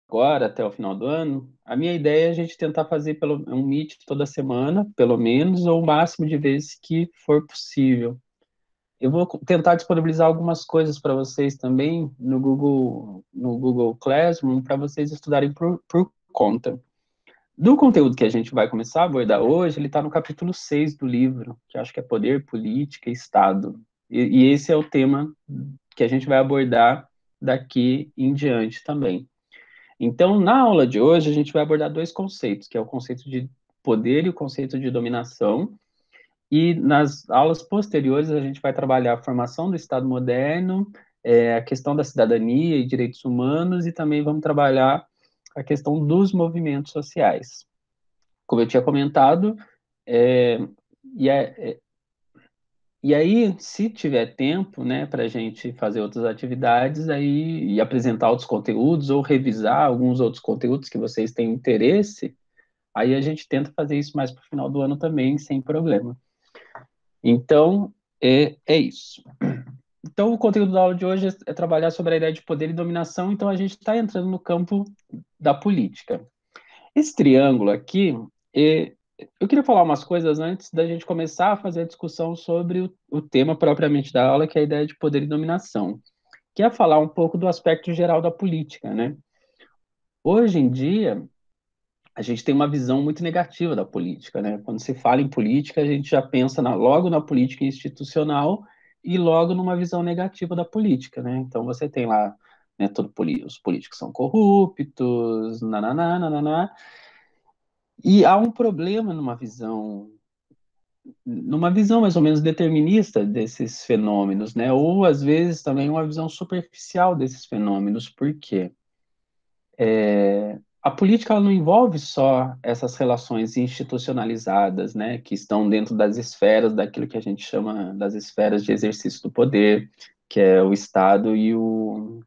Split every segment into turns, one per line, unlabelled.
agora, até o final do ano, a minha ideia é a gente tentar fazer um meet toda semana, pelo menos, ou o máximo de vezes que for possível. Eu vou tentar disponibilizar algumas coisas para vocês também no Google Classroom, para vocês estudarem por conta. Do conteúdo que a gente vai começar a abordar hoje, ele está no capítulo 6 do livro, que acho que é Poder, Política e Estado. E esse é o tema que a gente vai abordar daqui em diante também. Então, na aula de hoje, a gente vai abordar dois conceitos, que é o conceito de poder e o conceito de dominação. E nas aulas posteriores, a gente vai trabalhar a formação do Estado moderno, a questão da cidadania e direitos humanos, e também vamos trabalhar a questão dos movimentos sociais. Como eu tinha comentado, é, e, é, e aí, se tiver tempo, né, para a gente fazer outras atividades aí e apresentar outros conteúdos ou revisar alguns outros conteúdos que vocês têm interesse, aí a gente tenta fazer isso mais para o final do ano também, sem problema. Então, é isso. Então, o conteúdo da aula de hoje é trabalhar sobre a ideia de poder e dominação, então a gente está entrando no campo da política. Esse triângulo aqui, é, eu queria falar umas coisas antes da gente começar a fazer a discussão sobre o tema propriamente da aula, que é a ideia de poder e dominação, que é falar um pouco do aspecto geral da política, né? Hoje em dia, a gente tem uma visão muito negativa da política, né? Quando se fala em política, a gente já pensa logo na política institucional e logo numa visão negativa da política, né? Então você tem lá, né, os políticos são corruptos, nananá, nananá, e há um problema numa visão mais ou menos determinista desses fenômenos, né? Ou às vezes também uma visão superficial desses fenômenos. Por quê? A política ela não envolve só essas relações institucionalizadas, né, que estão dentro das esferas daquilo que a gente chama das esferas de exercício do poder, que é o Estado e o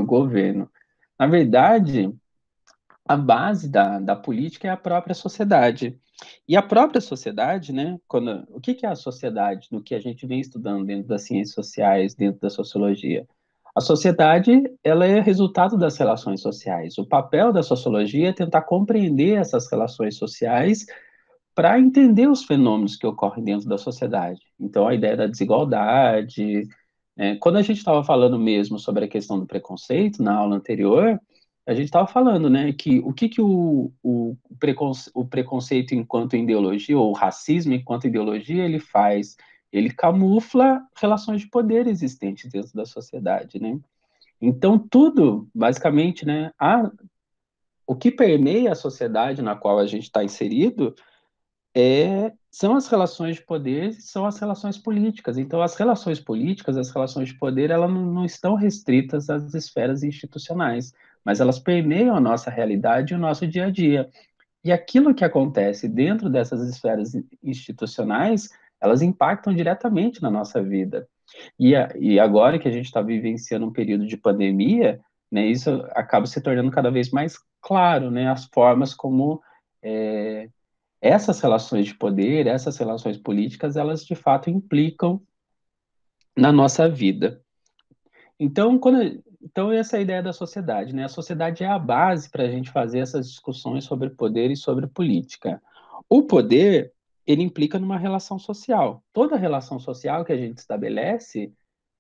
governo. Na verdade, a base da política é a própria sociedade. E a própria sociedade, né, o que é a sociedade no que a gente vem estudando dentro das ciências sociais, dentro da sociologia? A sociedade, ela é resultado das relações sociais. O papel da sociologia é tentar compreender essas relações sociais para entender os fenômenos que ocorrem dentro da sociedade. Então, a ideia da desigualdade, quando a gente estava falando mesmo sobre a questão do preconceito na aula anterior, a gente estava falando, né, que o que, que o preconceito enquanto ideologia, ou o racismo enquanto ideologia, ele faz? Ele camufla relações de poder existentes dentro da sociedade, né? Então, tudo, basicamente, né, o que permeia a sociedade na qual a gente está inserido são as relações de poder, são as relações políticas. Então, as relações políticas, as relações de poder, elas não estão restritas às esferas institucionais, mas elas permeiam a nossa realidade e o nosso dia a dia. E aquilo que acontece dentro dessas esferas institucionais, elas impactam diretamente na nossa vida. E agora que a gente está vivenciando um período de pandemia, né, isso acaba se tornando cada vez mais claro, né, as formas como é, essas relações de poder, essas relações políticas, elas de fato implicam na nossa vida. Então, essa é a ideia da sociedade, né? A sociedade é a base para a gente fazer essas discussões sobre poder e sobre política. O poder, ele implica numa relação social. Toda relação social que a gente estabelece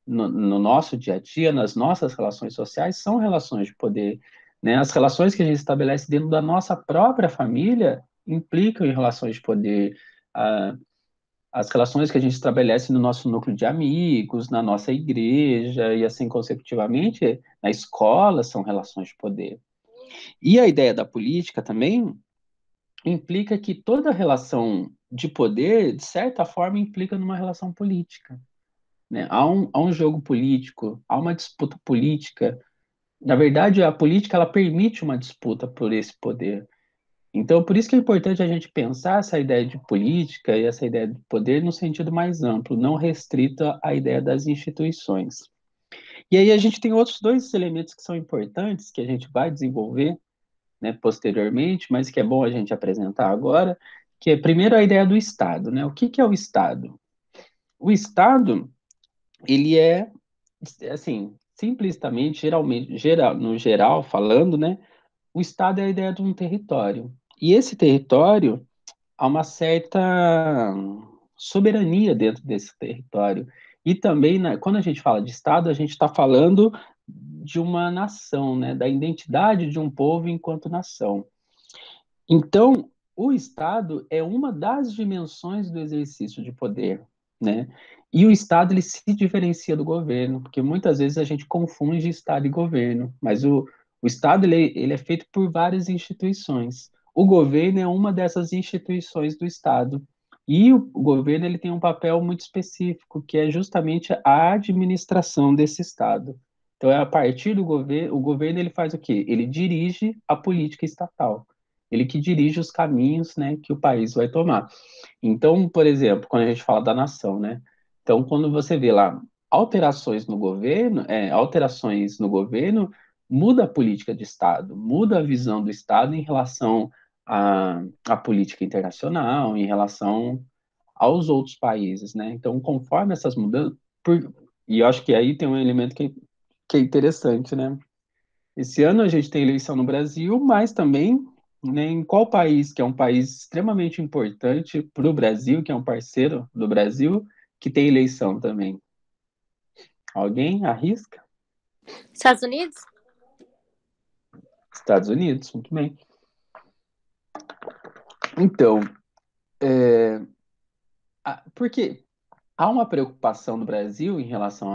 no nosso dia a dia, nas nossas relações sociais, são relações de poder, né? As relações que a gente estabelece dentro da nossa própria família implicam em relações de poder. Ah, as relações que a gente estabelece no nosso núcleo de amigos, na nossa igreja e assim consecutivamente, na escola, são relações de poder. E a ideia da política também implica que toda relação de poder, de certa forma, implica numa relação política, né? Há um jogo político, há uma disputa política. Na verdade, a política ela permite uma disputa por esse poder. Então, por isso que é importante a gente pensar essa ideia de política e essa ideia de poder no sentido mais amplo, não restrita à ideia das instituições. E aí a gente tem outros dois elementos que são importantes, que a gente vai desenvolver, né, posteriormente, mas que é bom a gente apresentar agora, que é primeiro a ideia do Estado, né? O que que é o Estado? O Estado, ele assim, simplisticamente, no geral falando, né, o Estado é a ideia de um território. E esse território, há uma certa soberania dentro desse território. E também, né, quando a gente fala de Estado, a gente está falando de uma nação, né, da identidade de um povo enquanto nação. Então, o Estado é uma das dimensões do exercício de poder, né? E o Estado ele se diferencia do governo, porque muitas vezes a gente confunde Estado e governo, mas o Estado ele é feito por várias instituições. O governo é uma dessas instituições do Estado. E o governo ele tem um papel muito específico, que é justamente a administração desse Estado. Então, é a partir do governo, o governo ele faz o quê? Ele dirige a política estatal. Ele que dirige os caminhos, né, que o país vai tomar. Então, por exemplo, quando a gente fala da nação, né? Então, quando você vê lá alterações no governo, muda a política de Estado, muda a visão do Estado em relação à política internacional, em relação aos outros países, né? Então, conforme essas mudanças, e eu acho que aí tem um elemento que é interessante, né? Esse ano a gente tem eleição no Brasil, mas também, né, em qual país, que é um país extremamente importante para o Brasil, que é um parceiro do Brasil, que tem eleição também? Alguém arrisca?
Estados Unidos?
Estados Unidos, muito bem. Então, porque há uma preocupação do Brasil em relação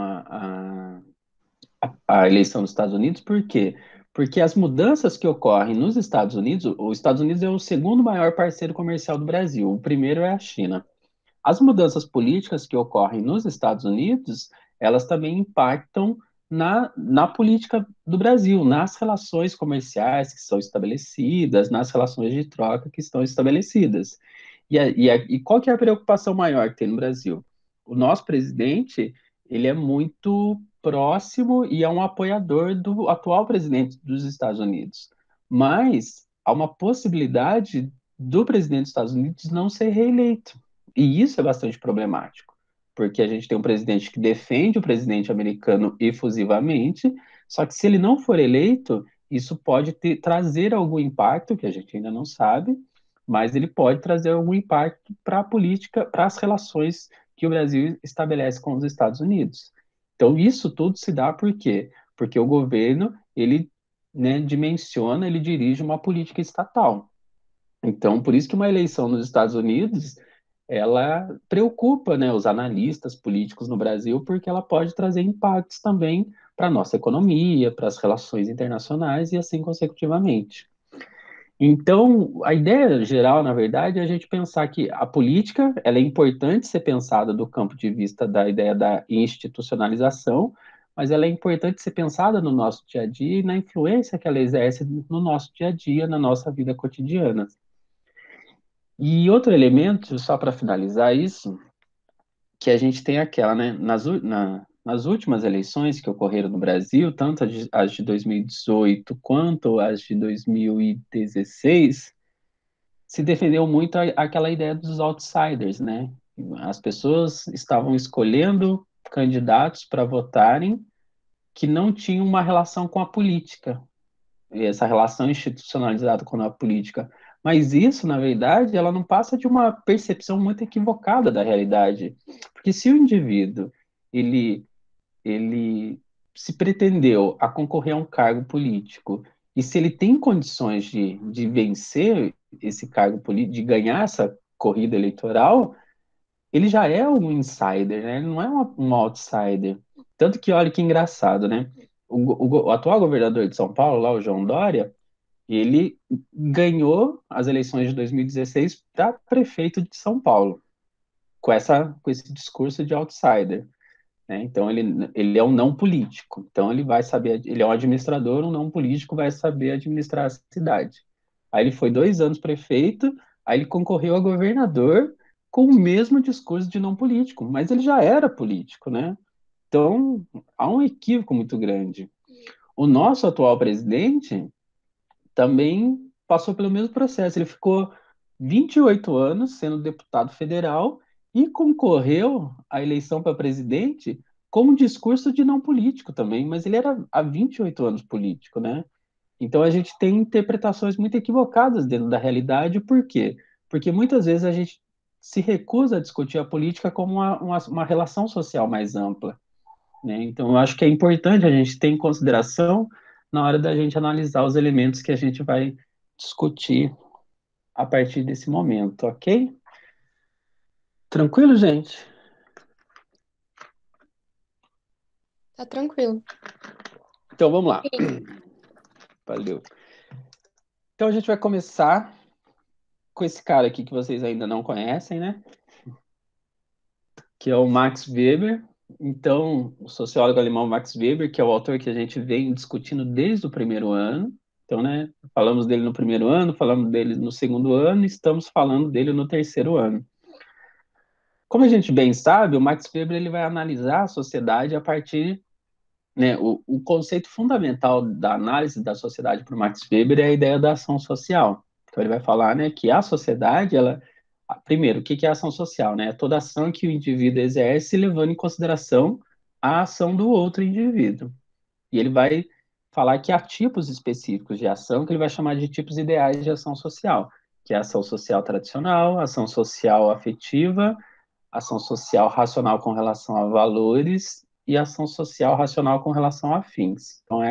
à eleição dos Estados Unidos, por quê? Porque as mudanças que ocorrem nos Estados Unidos, os Estados Unidos é o segundo maior parceiro comercial do Brasil, o primeiro é a China. As mudanças políticas que ocorrem nos Estados Unidos, elas também impactam na política do Brasil, nas relações comerciais que são estabelecidas, nas relações de troca que estão estabelecidas. E qual que é a preocupação maior que tem no Brasil? O nosso presidente, ele é muito próximo e é um apoiador do atual presidente dos Estados Unidos. Mas há uma possibilidade do presidente dos Estados Unidos não ser reeleito. E isso é bastante problemático, porque a gente tem um presidente que defende o presidente americano efusivamente, só que se ele não for eleito, isso pode trazer algum impacto, que a gente ainda não sabe, mas ele pode trazer algum impacto para a política, para as relações que o Brasil estabelece com os Estados Unidos. Então, isso tudo se dá por quê? Porque o governo, ele, né, dimensiona, ele dirige uma política estatal. Então, por isso que uma eleição nos Estados Unidos, ela preocupa, né, os analistas políticos no Brasil, porque ela pode trazer impactos também para a nossa economia, para as relações internacionais e assim consecutivamente. Então, a ideia geral, na verdade, é a gente pensar que a política, ela é importante ser pensada do campo de vista da ideia da institucionalização, mas ela é importante ser pensada no nosso dia a dia e na influência que ela exerce no nosso dia a dia, na nossa vida cotidiana. E outro elemento, só para finalizar isso, que a gente tem aquela, né, nas últimas eleições que ocorreram no Brasil, tanto as de 2018 quanto as de 2016, se defendeu muito aquela ideia dos outsiders, né? As pessoas estavam escolhendo candidatos para votarem que não tinham uma relação com a política, essa relação institucionalizada com a política. Mas isso, na verdade, ela não passa de uma percepção muito equivocada da realidade. Porque se o indivíduo, ele, ele se pretendeu a concorrer a um cargo político, e se ele tem condições de vencer esse cargo político, de ganhar essa corrida eleitoral, ele já é um insider, né? Ele não é um outsider. Tanto que, olha que engraçado, né? O atual governador de São Paulo, lá, o João Dória, ele ganhou as eleições de 2016 para prefeito de São Paulo, com esse discurso de outsider, né? Então ele é um não político. Então ele vai saber, ele é um administrador, um não político vai saber administrar a cidade. Aí ele foi 2 anos prefeito, aí ele concorreu a governador com o mesmo discurso de não político, mas ele já era político, né? Então há um equívoco muito grande. O nosso atual presidente também passou pelo mesmo processo. Ele ficou 28 anos sendo deputado federal e concorreu à eleição para presidente com um discurso de não político também, mas ele era há 28 anos político, né? Então, a gente tem interpretações muito equivocadas dentro da realidade. Por quê? Porque muitas vezes a gente se recusa a discutir a política como uma relação social mais ampla, né? Então, eu acho que é importante a gente ter em consideração na hora da gente analisar os elementos que a gente vai discutir a partir desse momento, ok? Tranquilo, gente?
Tá tranquilo.
Então, vamos lá.
Sim.
Valeu. Então, a gente vai começar com esse cara aqui que vocês ainda não conhecem, né? Que é o Max Weber. Então, o sociólogo alemão Max Weber, que é o autor que a gente vem discutindo desde o primeiro ano. Então, né, falamos dele no primeiro ano, falamos dele no segundo ano, e estamos falando dele no terceiro ano. Como a gente bem sabe, o Max Weber ele vai analisar a sociedade a partir, né, o conceito fundamental da análise da sociedade para o Max Weber é a ideia da ação social. Então, ele vai falar, né, que a sociedade, ela primeiro, o que é ação social, né? É toda ação que o indivíduo exerce levando em consideração a ação do outro indivíduo. E ele vai falar que há tipos específicos de ação que ele vai chamar de tipos ideais de ação social, que é a ação social tradicional, ação social afetiva, ação social racional com relação a valores e ação social racional com relação a fins. Então,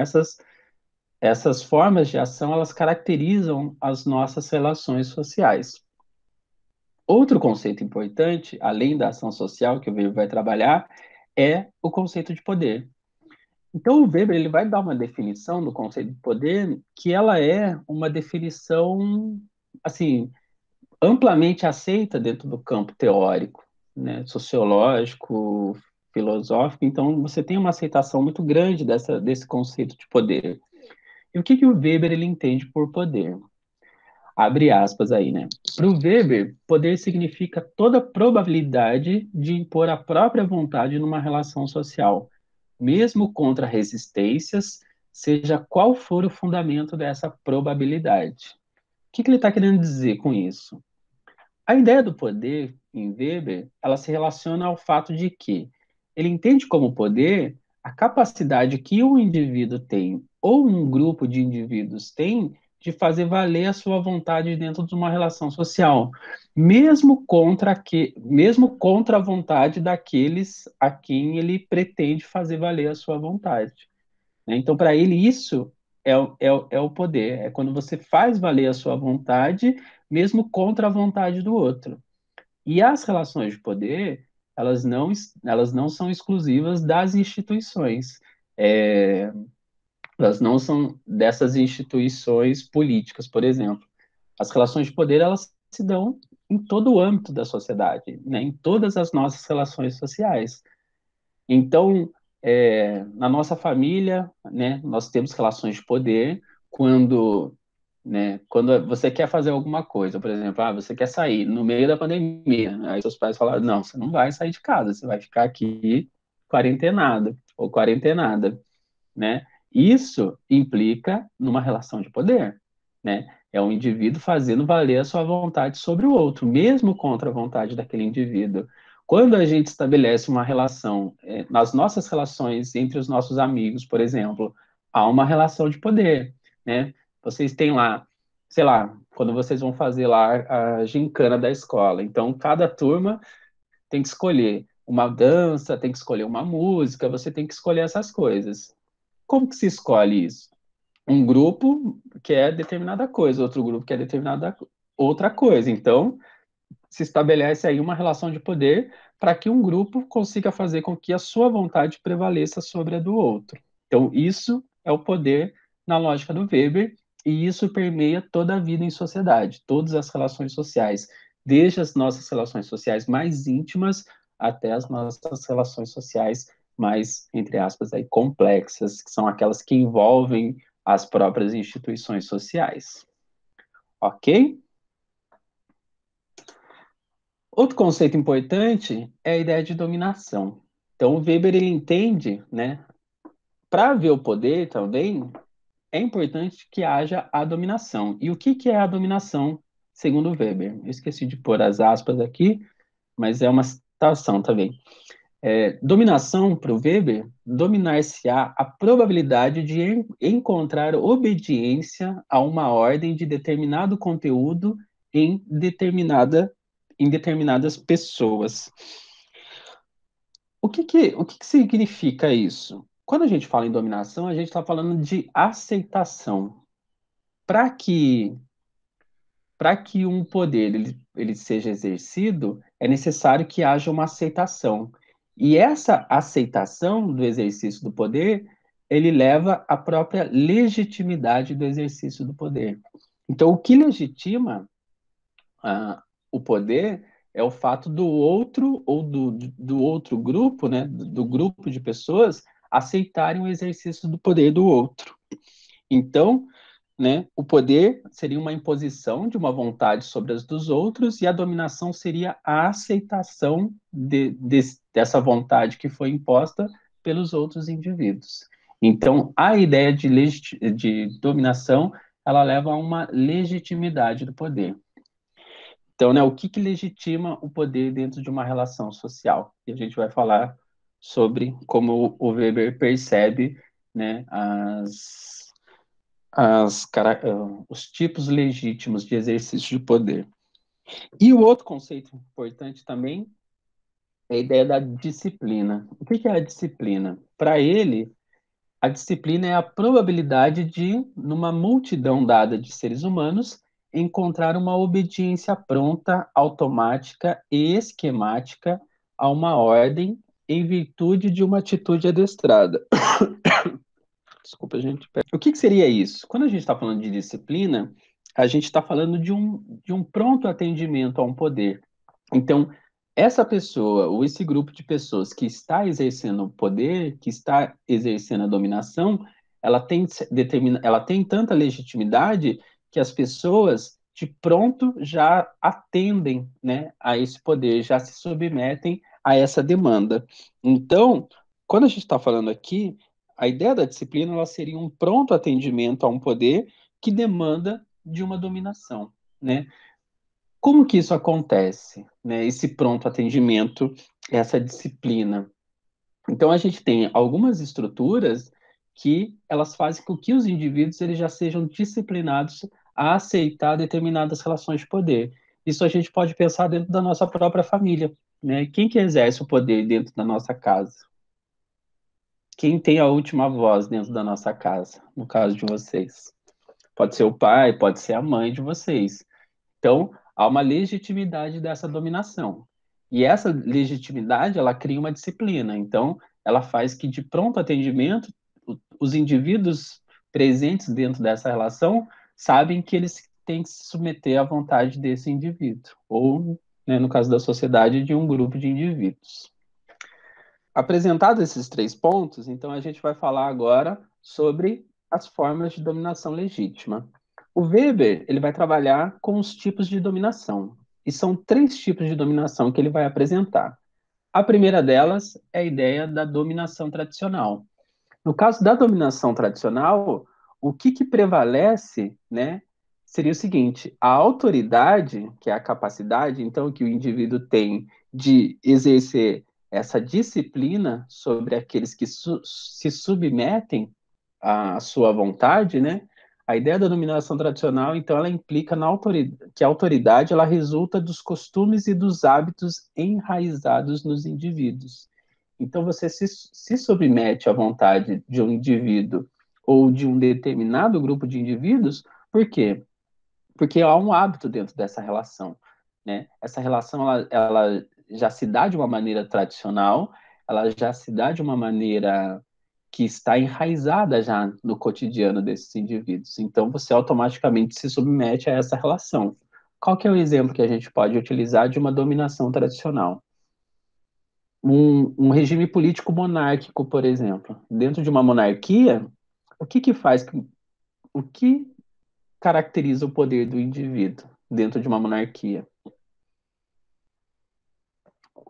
essas formas de ação, elas caracterizam as nossas relações sociais. Outro conceito importante, além da ação social que o Weber vai trabalhar, é o conceito de poder. Então, o Weber ele vai dar uma definição do conceito de poder que ela é uma definição assim amplamente aceita dentro do campo teórico, né, sociológico, filosófico. Então, você tem uma aceitação muito grande desse conceito de poder. E o que o Weber ele entende por poder? Abre aspas aí, né? Para o Weber, poder significa toda probabilidade de impor a própria vontade numa relação social, mesmo contra resistências, seja qual for o fundamento dessa probabilidade. O que ele está querendo dizer com isso? A ideia do poder, em Weber, ela se relaciona ao fato de que ele entende como poder a capacidade que um indivíduo tem ou um grupo de indivíduos tem de fazer valer a sua vontade dentro de uma relação social, mesmo contra a vontade daqueles a quem ele pretende fazer valer a sua vontade, né? Então, para ele, isso é o poder, é quando você faz valer a sua vontade, mesmo contra a vontade do outro. E as relações de poder, elas não são exclusivas das instituições. É, elas não são dessas instituições políticas, por exemplo. As relações de poder, elas se dão em todo o âmbito da sociedade, né? Em todas as nossas relações sociais. Então, na nossa família, né, nós temos relações de poder quando, né, quando você quer fazer alguma coisa, por exemplo, você quer sair no meio da pandemia, aí seus pais falaram, não, você não vai sair de casa, você vai ficar aqui quarentenado ou quarentenada, né? Isso implica numa relação de poder, né? É um indivíduo fazendo valer a sua vontade sobre o outro, mesmo contra a vontade daquele indivíduo. Quando a gente estabelece uma relação, nas nossas relações entre os nossos amigos, por exemplo, há uma relação de poder, né? Vocês têm lá, sei lá, quando vocês vão fazer lá a gincana da escola, então cada turma tem que escolher uma dança, tem que escolher uma música, você tem que escolher essas coisas. Como que se escolhe isso? Um grupo quer determinada coisa, outro grupo quer determinada outra coisa. Então, se estabelece aí uma relação de poder para que um grupo consiga fazer com que a sua vontade prevaleça sobre a do outro. Então, isso é o poder na lógica do Weber, e isso permeia toda a vida em sociedade, todas as relações sociais, desde as nossas relações sociais mais íntimas até as nossas relações sociais mais, entre aspas, aí, complexas, que são aquelas que envolvem as próprias instituições sociais. Ok? Outro conceito importante é a ideia de dominação. Então, o Weber ele entende, né, para ver o poder também, é importante que haja a dominação. E o que é a dominação, segundo o Weber? Eu esqueci de pôr as aspas aqui, mas é uma citação também. Dominação, para o Weber, dominar-se-á a probabilidade de encontrar obediência a uma ordem de determinado conteúdo em determinadas pessoas. O que significa isso? Quando a gente fala em dominação, a gente está falando de aceitação. Para que para que um poder ele seja exercido, é necessário que haja uma aceitação. E essa aceitação do exercício do poder, ele leva à própria legitimidade do exercício do poder. Então, o que legitima o poder é o fato do outro ou do outro grupo, né, do grupo de pessoas, aceitarem o exercício do poder do outro. Então, né, o poder seria uma imposição de uma vontade sobre as dos outros e a dominação seria a aceitação dessa vontade que foi imposta pelos outros indivíduos. Então, a ideia de dominação, ela leva a uma legitimidade do poder. Então, né, o que legitima o poder dentro de uma relação social? E a gente vai falar sobre como o Weber percebe, né, os tipos legítimos de exercício de poder. E o outro conceito importante também é a ideia da disciplina. O que é a disciplina? Para ele, a disciplina é a probabilidade de, numa multidão dada de seres humanos, encontrar uma obediência pronta, automática e esquemática a uma ordem em virtude de uma atitude adestrada. Desculpa, gente. O que seria isso? Quando a gente está falando de disciplina, a gente está falando de um pronto atendimento a um poder. Então, essa pessoa, ou esse grupo de pessoas que está exercendo o poder, que está exercendo a dominação, ela tem tanta legitimidade que as pessoas, de pronto, já atendem, né, a esse poder, já se submetem a essa demanda. Então, quando a gente está falando aqui, a ideia da disciplina ela seria um pronto atendimento a um poder que demanda de uma dominação, né? Como que isso acontece, né? Esse pronto atendimento, essa disciplina. Então a gente tem algumas estruturas que elas fazem com que os indivíduos eles já sejam disciplinados a aceitar determinadas relações de poder. Isso a gente pode pensar dentro da nossa própria família, né? Quem que exerce o poder dentro da nossa casa? Quem tem a última voz dentro da nossa casa, no caso de vocês? Pode ser o pai, pode ser a mãe de vocês. Então, há uma legitimidade dessa dominação. E essa legitimidade, ela cria uma disciplina. Então, ela faz que, de pronto atendimento, os indivíduos presentes dentro dessa relação sabem que eles têm que se submeter à vontade desse indivíduo, ou, né, no caso da sociedade, de um grupo de indivíduos. Apresentados esses três pontos, então a gente vai falar agora sobre as formas de dominação legítima. O Weber ele vai trabalhar com os tipos de dominação. E são três tipos de dominação que ele vai apresentar. A primeira delas é a ideia da dominação tradicional. No caso da dominação tradicional, o que prevalece, né, seria o seguinte: a autoridade, que é a capacidade, então, que o indivíduo tem de exercer essa disciplina sobre aqueles que se submetem à sua vontade, né? A ideia da dominação tradicional, então, ela implica que a autoridade ela resulta dos costumes e dos hábitos enraizados nos indivíduos. Então, você se submete à vontade de um indivíduo ou de um determinado grupo de indivíduos, por quê? Porque há um hábito dentro dessa relação, né? Essa relação, ela já se dá de uma maneira tradicional, ela já se dá de uma maneira que está enraizada já no cotidiano desses indivíduos. Então, você automaticamente se submete a essa relação. Qual que é o exemplo que a gente pode utilizar de uma dominação tradicional? Um regime político monárquico, por exemplo. Dentro de uma monarquia, o que caracteriza o poder do indivíduo dentro de uma monarquia?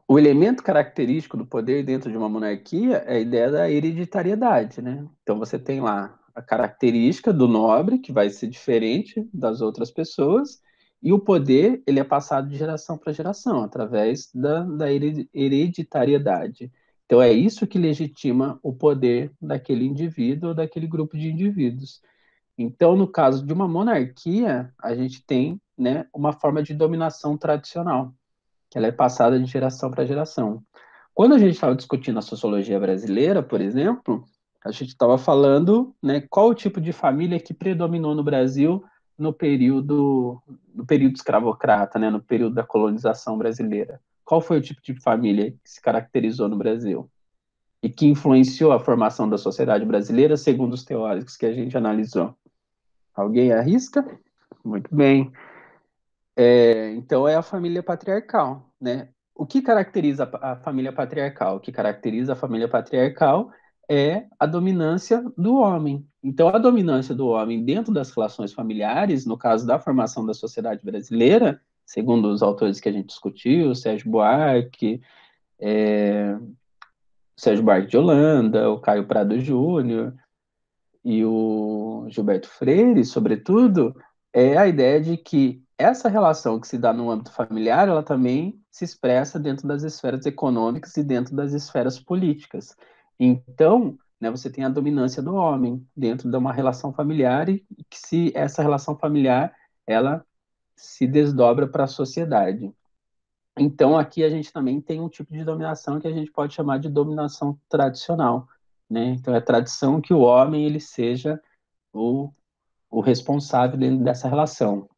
O elemento característico do poder dentro de uma monarquia é a ideia da hereditariedade, né? Então você tem lá a característica do nobre, que vai ser diferente das outras pessoas, e o poder ele é passado de geração para geração, através da hereditariedade. Então, é isso que legitima o poder daquele indivíduo ou daquele grupo de indivíduos. Então, no caso de uma monarquia, a gente tem, né, uma forma de dominação tradicional, que ela é passada de geração para geração. Quando a gente estava discutindo a sociologia brasileira, por exemplo, a gente estava falando, né, qual o tipo de família que predominou no Brasil no período escravocrata, né, no período da colonização brasileira. Qual foi o tipo de família que se caracterizou no Brasil e que influenciou a formação da sociedade brasileira, segundo os teóricos que a gente analisou? Alguém arrisca? Muito bem. Então é a família patriarcal, né? O que caracteriza a família patriarcal? O que caracteriza a família patriarcal é a dominância do homem. Então, a dominância do homem dentro das relações familiares, no caso da formação da sociedade brasileira, segundo os autores que a gente discutiu, Sérgio Buarque de Holanda, o Caio Prado Júnior, e o Gilberto Freire, sobretudo, é a ideia de que essa relação que se dá no âmbito familiar, ela também se expressa dentro das esferas econômicas e dentro das esferas políticas. Então, né, você tem a dominância do homem dentro de uma relação familiar e que se essa relação familiar, ela se desdobra para a sociedade. Então, aqui a gente também tem um tipo de dominação que a gente pode chamar de dominação tradicional, né? Então, é tradição que o homem ele seja o, o responsável dentro dessa relação.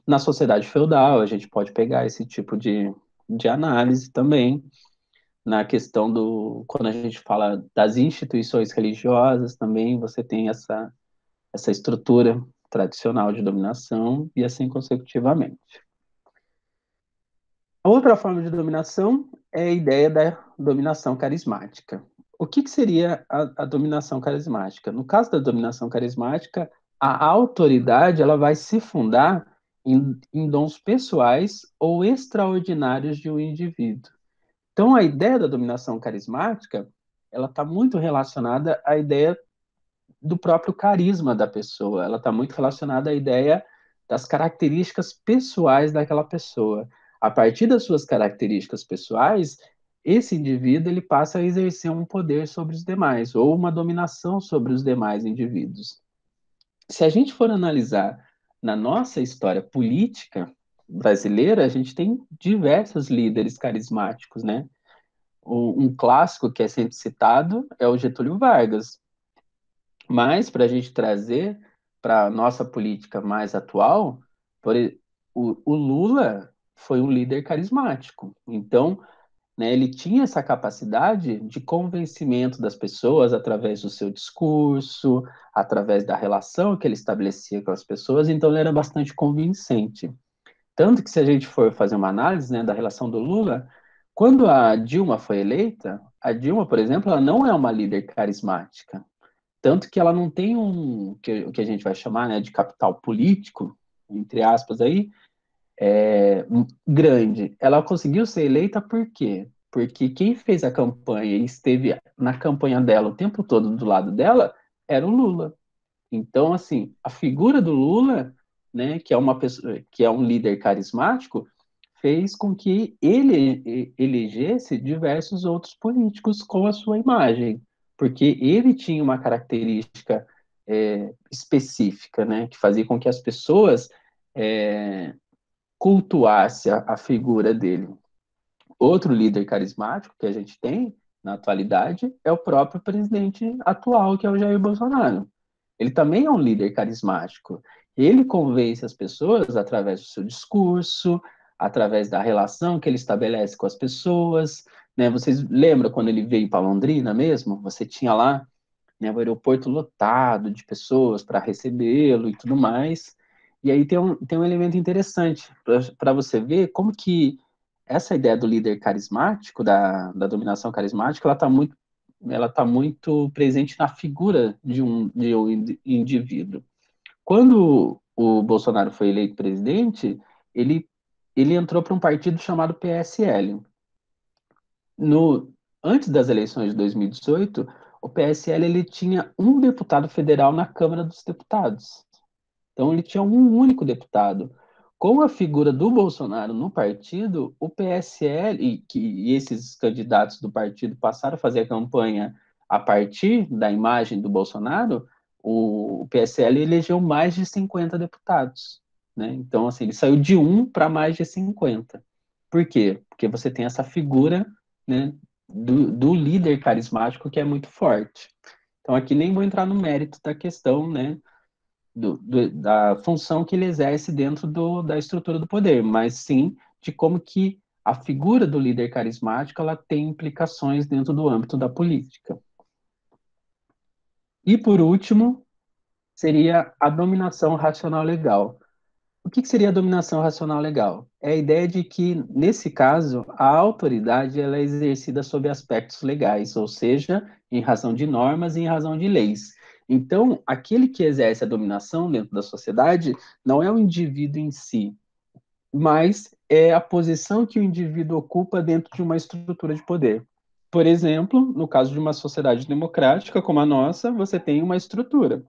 Na sociedade feudal, a gente pode pegar esse tipo de análise também, na questão quando a gente fala das instituições religiosas, também você tem essa estrutura tradicional de dominação e assim consecutivamente. A outra forma de dominação é a ideia da dominação carismática. O que seria a dominação carismática? No caso da dominação carismática, a autoridade ela vai se fundar em dons pessoais ou extraordinários de um indivíduo. Então, a ideia da dominação carismática ela está muito relacionada à ideia do próprio carisma da pessoa. Ela está muito relacionada à ideia das características pessoais daquela pessoa. A partir das suas características pessoais, esse indivíduo ele passa a exercer um poder sobre os demais ou uma dominação sobre os demais indivíduos. Se a gente for analisar na nossa história política brasileira, a gente tem diversos líderes carismáticos, né? Um clássico que é sempre citado é o Getúlio Vargas. Mas, para a gente trazer para a nossa política mais atual, o Lula foi um líder carismático. Então, né, ele tinha essa capacidade de convencimento das pessoas através do seu discurso, através da relação que ele estabelecia com as pessoas, então ele era bastante convincente. Tanto que, se a gente for fazer uma análise, né, da relação do Lula, quando a Dilma foi eleita, a Dilma, por exemplo, ela não é uma líder carismática. Tanto que ela não tem o que a gente vai chamar, né, de capital político, entre aspas, aí, grande. Ela conseguiu ser eleita por quê? Porque quem fez a campanha e esteve na campanha dela o tempo todo do lado dela era o Lula. Então, assim, a figura do Lula, né, que é uma pessoa, que é um líder carismático, fez com que ele elegesse diversos outros políticos com a sua imagem, porque ele tinha uma característica específica, né, que fazia com que as pessoas é, cultuassem a figura dele. Outro líder carismático que a gente tem na atualidade é o próprio presidente atual, que é o Jair Bolsonaro. Ele também é um líder carismático. Ele convence as pessoas através do seu discurso, através da relação que ele estabelece com as pessoas. Né? Vocês lembram quando ele veio para Londrina mesmo? Você tinha lá, né, o aeroporto lotado de pessoas para recebê-lo e tudo mais. E aí tem um elemento interessante para você ver como que essa ideia do líder carismático, da dominação carismática, ela tá muito presente na figura de um indivíduo. Quando o Bolsonaro foi eleito presidente, ele, ele entrou para um partido chamado PSL. Antes das eleições de 2018, o PSL ele tinha um deputado federal na Câmara dos Deputados. Então, ele tinha um único deputado. Com a figura do Bolsonaro no partido, o PSL e esses candidatos do partido passaram a fazer a campanha a partir da imagem do Bolsonaro, o PSL elegeu mais de 50 deputados, né? Então, assim, ele saiu de um para mais de 50. Por quê? Porque você tem essa figura, né, do líder carismático que é muito forte. Então, aqui nem vou entrar no mérito da questão, né, da função que ele exerce dentro da estrutura do poder, mas sim de como que a figura do líder carismático ela tem implicações dentro do âmbito da política. E, por último, seria a dominação racional legal. O que seria a dominação racional legal? É a ideia de que, nesse caso, a autoridade ela é exercida sob aspectos legais, ou seja, em razão de normas e em razão de leis. Então, aquele que exerce a dominação dentro da sociedade não é o indivíduo em si, mas é a posição que o indivíduo ocupa dentro de uma estrutura de poder. Por exemplo, no caso de uma sociedade democrática como a nossa, você tem uma estrutura.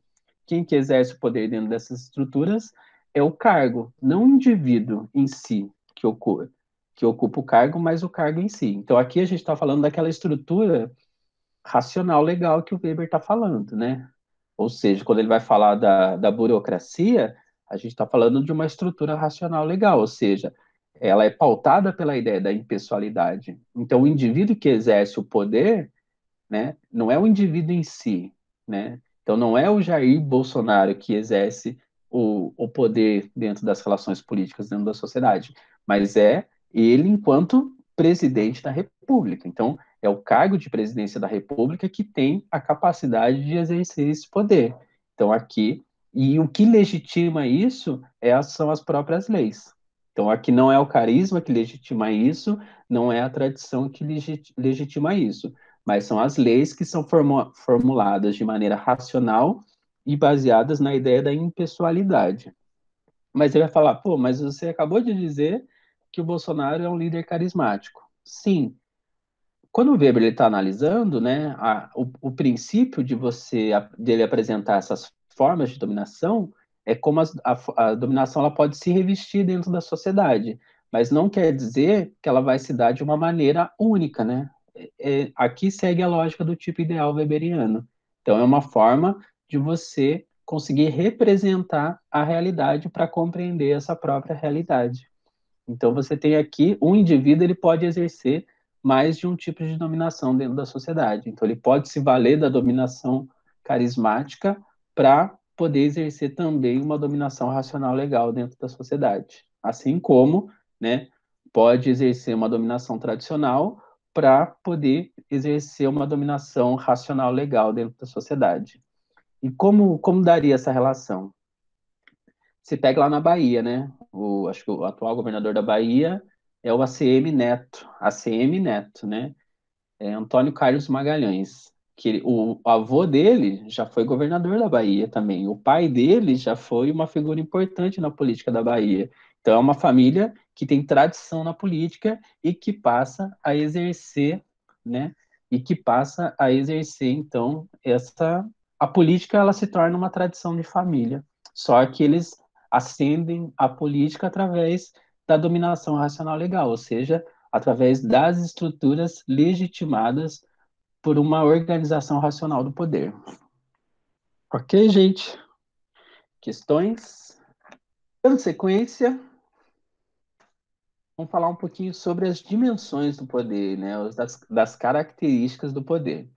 Quem que exerce o poder dentro dessas estruturas é o cargo, não o indivíduo em si que ocupa o cargo, mas o cargo em si. Então aqui a gente está falando daquela estrutura racional legal que o Weber está falando, né? Ou seja, quando ele vai falar da burocracia, a gente está falando de uma estrutura racional legal, ou seja, ela é pautada pela ideia da impessoalidade. Então, o indivíduo que exerce o poder, né, não é o indivíduo em si, né? Então, não é o Jair Bolsonaro que exerce o poder dentro das relações políticas, dentro da sociedade, mas é ele enquanto presidente da República. Então, é o cargo de presidência da República que tem a capacidade de exercer esse poder. Então, aqui, e o que legitima isso são as próprias leis. Então, aqui não é o carisma que legitima isso, não é a tradição que legitima isso, mas são as leis que são formuladas de maneira racional e baseadas na ideia da impessoalidade. Mas ele vai falar, pô, mas você acabou de dizer que o Bolsonaro é um líder carismático. Sim, quando o Weber está analisando, né, o princípio dele apresentar essas formas de dominação é como a dominação ela pode se revestir dentro da sociedade, mas não quer dizer que ela vai se dar de uma maneira única, né? Aqui segue a lógica do tipo ideal weberiano. Então é uma forma de você conseguir representar a realidade para compreender essa própria realidade. Então você tem aqui um indivíduo, ele pode exercer mais de um tipo de dominação dentro da sociedade. Então ele pode se valer da dominação carismática para poder exercer também uma dominação racional legal dentro da sociedade. Assim como, né, pode exercer uma dominação tradicional para poder exercer uma dominação racional legal dentro da sociedade. E como daria essa relação? Você pega lá na Bahia, né? Acho que o atual governador da Bahia é o ACM Neto, né? É Antônio Carlos Magalhães. O avô dele já foi governador da Bahia também. O pai dele já foi uma figura importante na política da Bahia. Então é uma família que tem tradição na política e que passa a exercer, né? E que passa a exercer, então, a política ela se torna uma tradição de família. Só que eles ascendem a política através da dominação racional legal, ou seja, através das estruturas legitimadas por uma organização racional do poder. Ok, gente? Questões? Dando sequência, vamos falar um pouquinho sobre as dimensões do poder, né? Das características do poder.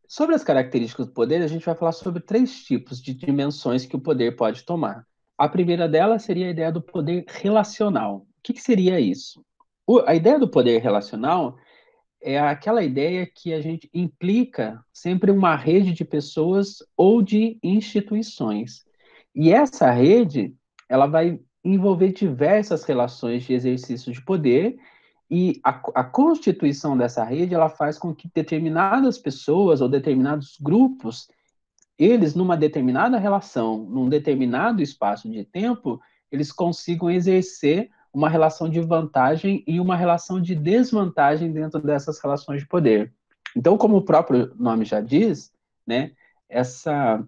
Sobre as características do poder, a gente vai falar sobre três tipos de dimensões que o poder pode tomar. A primeira delas seria a ideia do poder relacional. O que seria isso? A ideia do poder relacional é aquela ideia que a gente implica sempre uma rede de pessoas ou de instituições. E essa rede, ela vai envolver diversas relações de exercício de poder e a constituição dessa rede, ela faz com que determinadas pessoas ou determinados grupos, eles numa determinada relação, num determinado espaço de tempo, eles consigam exercer uma relação de vantagem e uma relação de desvantagem dentro dessas relações de poder. Então, como o próprio nome já diz, né, essa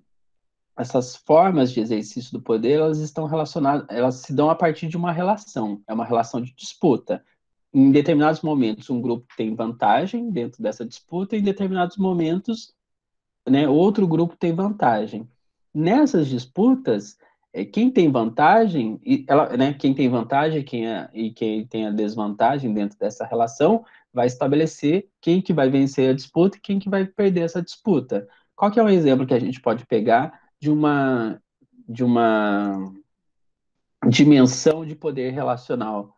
essas formas de exercício do poder, elas estão relacionadas, elas se dão a partir de uma relação, é uma relação de disputa. Em determinados momentos, um grupo tem vantagem dentro dessa disputa, em determinados momentos, né, outro grupo tem vantagem. Nessas disputas, quem tem vantagem, né, quem tem vantagem e quem tem a desvantagem dentro dessa relação, vai estabelecer quem que vai vencer a disputa e quem que vai perder essa disputa. Qual que é um exemplo que a gente pode pegar de uma dimensão de poder relacional?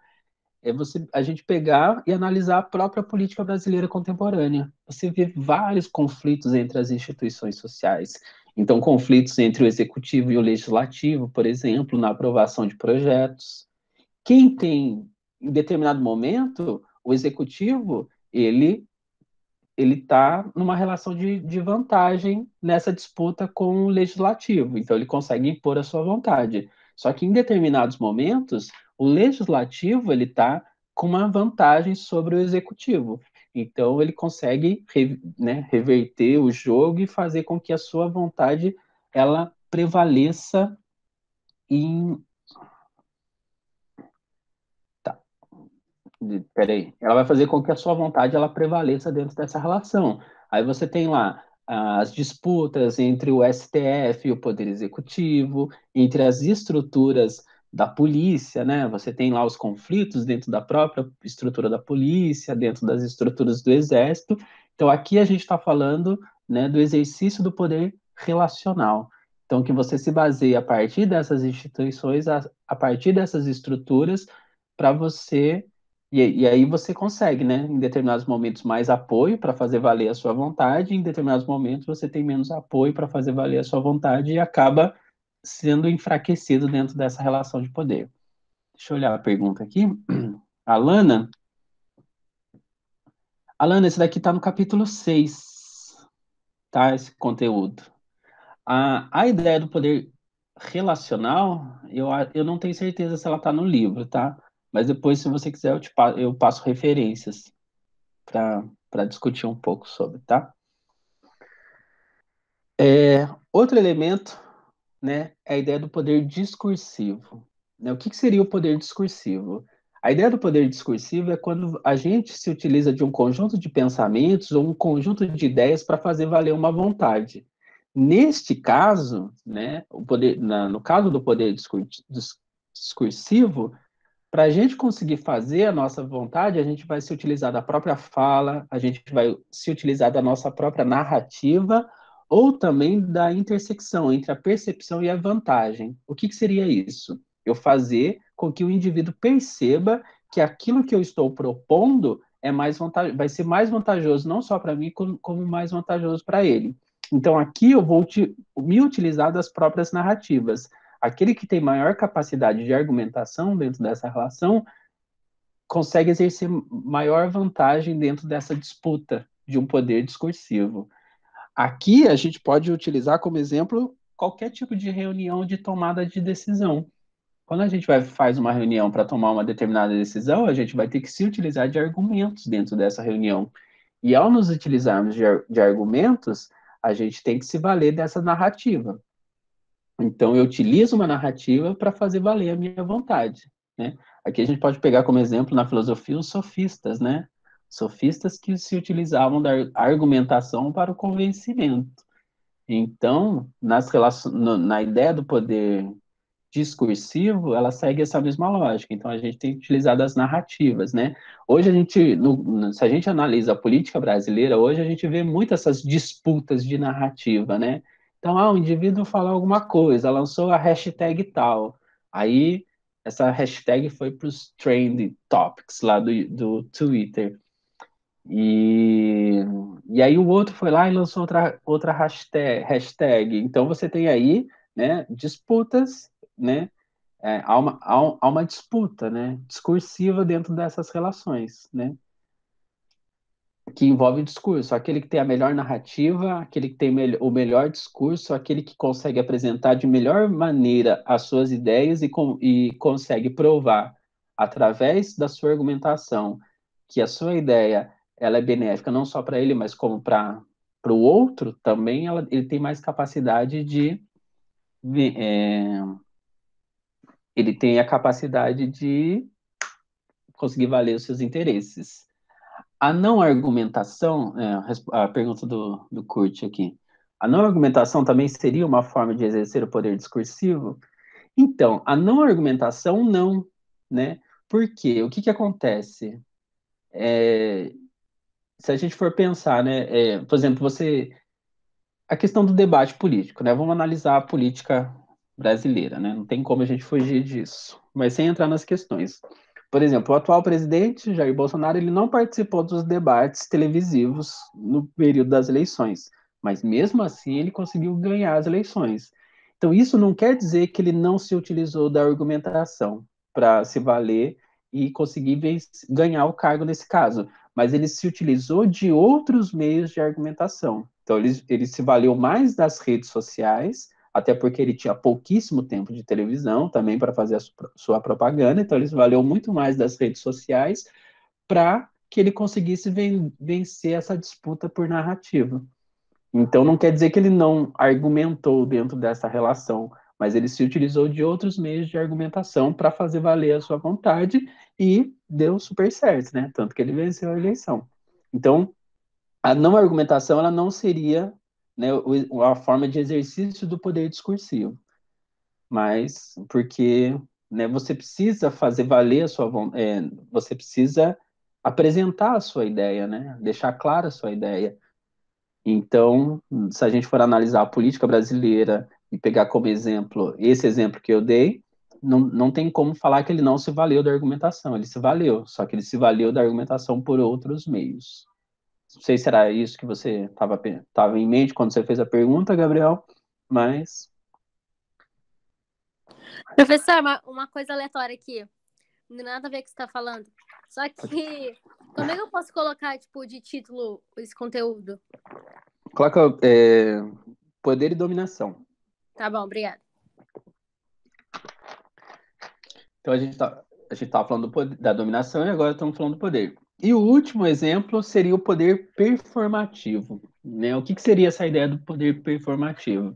A gente pegar e analisar a própria política brasileira contemporânea. Você vê vários conflitos entre as instituições sociais. Então, conflitos entre o executivo e o legislativo, por exemplo, na aprovação de projetos. Quem tem, em determinado momento, o executivo, ele está numa relação de vantagem nessa disputa com o legislativo, então ele consegue impor a sua vontade. Só que em determinados momentos, o legislativo ele está com uma vantagem sobre o executivo. Então ele consegue né, reverter o jogo e fazer com que a sua vontade ela prevaleça em, peraí, ela vai fazer com que a sua vontade ela prevaleça dentro dessa relação. Aí você tem lá as disputas entre o STF e o Poder Executivo, entre as estruturas da polícia, né? Você tem lá os conflitos dentro da própria estrutura da polícia, dentro das estruturas do Exército. Então aqui a gente está falando, né, do exercício do poder relacional. Então que você se baseia a partir dessas instituições, a partir dessas estruturas, para você e aí você consegue, né, em determinados momentos, mais apoio para fazer valer a sua vontade, em determinados momentos você tem menos apoio para fazer valer a sua vontade e acaba sendo enfraquecido dentro dessa relação de poder. Deixa eu olhar a pergunta aqui. Alana, Alana, esse daqui está no capítulo 6, tá? Esse conteúdo. A ideia do poder relacional, eu não tenho certeza se ela está no livro, tá? Mas depois, se você quiser, eu passo referências para discutir um pouco sobre, tá? Outro elemento, né, é a ideia do poder discursivo. Né? O que seria o poder discursivo? A ideia do poder discursivo é quando a gente se utiliza de um conjunto de pensamentos ou um conjunto de ideias para fazer valer uma vontade. Neste caso, né, no caso do poder discursivo, para a gente conseguir fazer a nossa vontade, a gente vai se utilizar da própria fala, a gente vai se utilizar da nossa própria narrativa, ou também da intersecção entre a percepção e a vantagem. O que seria isso? Eu fazer com que o indivíduo perceba que aquilo que eu estou propondo vai ser mais vantajoso não só para mim, como mais vantajoso para ele. Então, aqui eu vou me utilizar das próprias narrativas. Aquele que tem maior capacidade de argumentação dentro dessa relação consegue exercer maior vantagem dentro dessa disputa de um poder discursivo. Aqui a gente pode utilizar como exemplo qualquer tipo de reunião de tomada de decisão. Quando a gente faz uma reunião para tomar uma determinada decisão, a gente vai ter que se utilizar de argumentos dentro dessa reunião. E ao nos utilizarmos de argumentos, a gente tem que se valer dessa narrativa. Então, eu utilizo uma narrativa para fazer valer a minha vontade, né? Aqui a gente pode pegar como exemplo na filosofia os sofistas, né? Sofistas que se utilizavam da argumentação para o convencimento. Então, na ideia do poder discursivo, ela segue essa mesma lógica. Então, a gente tem utilizado as narrativas, né? Hoje se a gente analisa a política brasileira, hoje a gente vê muito essas disputas de narrativa, né? Então, o indivíduo falou alguma coisa, lançou a hashtag tal. Aí, essa hashtag foi para os trend topics lá do Twitter. E, e aí o outro foi lá e lançou outra hashtag. Então, você tem aí, né, disputas, né, há uma disputa, né, discursiva dentro dessas relações, né, que envolve discurso. Aquele que tem a melhor narrativa, aquele que tem o melhor discurso, aquele que consegue apresentar de melhor maneira as suas ideias e consegue provar, através da sua argumentação, que a sua ideia ela é benéfica não só para ele, mas como para o outro também, ele tem mais capacidade ele tem a capacidade de conseguir valer os seus interesses. A não argumentação, a pergunta do Kurt aqui, a não argumentação também seria uma forma de exercer o poder discursivo? Então, a não argumentação, não, né? Por quê? O que que acontece? Se a gente for pensar, né, por exemplo, a questão do debate político, né? Vamos analisar a política brasileira, né? Não tem como a gente fugir disso, mas sem entrar nas questões. Por exemplo, o atual presidente, Jair Bolsonaro, ele não participou dos debates televisivos no período das eleições, mas mesmo assim ele conseguiu ganhar as eleições. Então, isso não quer dizer que ele não se utilizou da argumentação para se valer e conseguir ganhar o cargo nesse caso, mas ele se utilizou de outros meios de argumentação. Então, ele se valeu mais das redes sociais, até porque ele tinha pouquíssimo tempo de televisão também para fazer a sua propaganda, então ele se valeu muito mais das redes sociais para que ele conseguisse vencer essa disputa por narrativa. Então, não quer dizer que ele não argumentou dentro dessa relação, mas ele se utilizou de outros meios de argumentação para fazer valer a sua vontade e deu super certo, né? Tanto que ele venceu a eleição. Então, a não argumentação ela não seria, né, a forma de exercício do poder discursivo, mas porque, né, você precisa fazer valer a sua vontade, você precisa apresentar a sua ideia, né, deixar clara a sua ideia. Então, se a gente for analisar a política brasileira e pegar como exemplo esse exemplo que eu dei, não tem como falar que ele não se valeu da argumentação, ele se valeu, só que ele se valeu da argumentação por outros meios. Não sei se era isso que você estava em mente quando você fez a pergunta, Gabriel, mas.
Professor, uma coisa aleatória aqui. Não tem nada a ver com o que você está falando. Só que, como é que eu posso colocar, tipo, de título esse conteúdo?
Coloca poder e dominação.
Tá bom, obrigada.
Então a gente estava falando da dominação e agora estamos falando do poder. E o último exemplo seria o poder performativo, né? O que seria essa ideia do poder performativo?